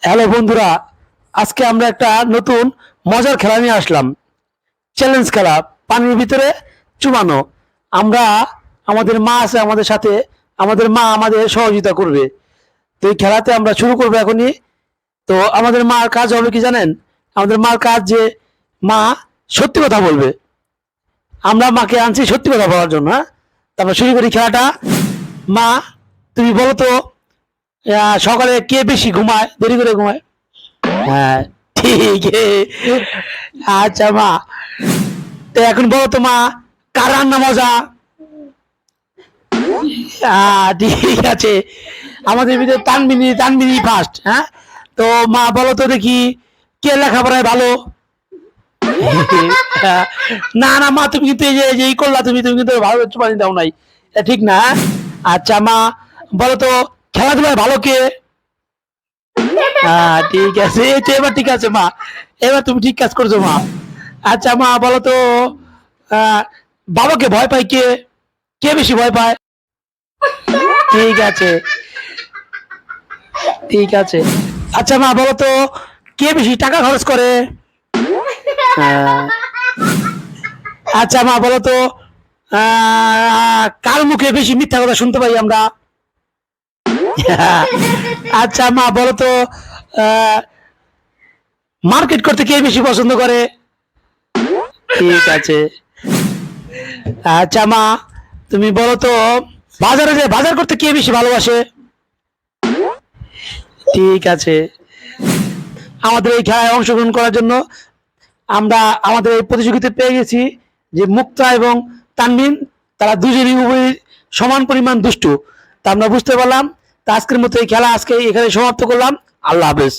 Hello বন্ধুরা, আজকে আমরা একটা নতুন মজার খেলা নিয়ে আসলাম। চ্যালেঞ্জ খেলা, পানির ভিতরে চুবানো। আমরা আমাদের মা আছে আমাদের সাথে, আমাদের মা আমাদের সহযোগিতা করবে। তো এই খেলাতে আমরা শুরু করবো এখনই। তো আমাদের মার কাজ হবে কি জানেন? আমাদের মার কাজ যে মা সত্যি কথা বলবে। আমরা মাকে আনছি সত্যি কথা বলার জন্য। হ্যাঁ, তারপর শুরু করি খেলাটা। মা, তুমি বলো তো, সকালে কে বেশি ঘুমায়, দেরি করে ঘুমায়? হ্যাঁ, ঠিক। আচ্ছা মা, তো এখন বলো তো মা, কার রান্না মজা? ঠিক আছে, আমাদের ভিতরে তানবিনী তানবিনী ফার্স্ট। হ্যাঁ, তো মা বলো তো দেখি, কে লেখাপড়ায় ভালো? না না মা, তুমি কিন্তু এই যে এই করলা, তুমি তুমি কিন্তু ভালো পানি দাও নাই, এটা ঠিক না। হ্যাঁ? আচ্ছা মা, বলো তো, খেলাধুলায় ভালো কে? ঠিক আছে, এই তো এবার ঠিক আছে মা, এবার তুমি ঠিক কাজ করছো মা। আচ্ছা মা বলো তো, আহ, বাবাকে ভয় পায় কে? কে বেশি ভয় পায়? ঠিক আছে, ঠিক আছে। আচ্ছা মা বলো তো, কে বেশি টাকা খরচ করে? আহ, আচ্ছা মা বলো তো, কার মুখে বেশি মিথ্যা কথা শুনতে পাই আমরা? আচ্ছা মা বলো তো, মার্কেট করতে কে বেশি পছন্দ করে? ঠিক আছে। আচ্ছা মা, তুমি বলো তো, বাজারে যে বাজার করতে কে বেশি ভালোবাসে? ঠিক আছে। আমাদের এই খেলায় অংশগ্রহণ করার জন্য আমরা আমাদের এই প্রতিযোগিতায় পেয়ে গেছি যে মুক্তা এবং তানভীর, তারা দুজনই উভয় সমান পরিমাণ দুষ্টু। তা আমরা বুঝতে পারলাম। তা আজকের মতো এই খেলা আজকে এখানে সমাপ্ত করলাম। আল্লাহ হাফেজ।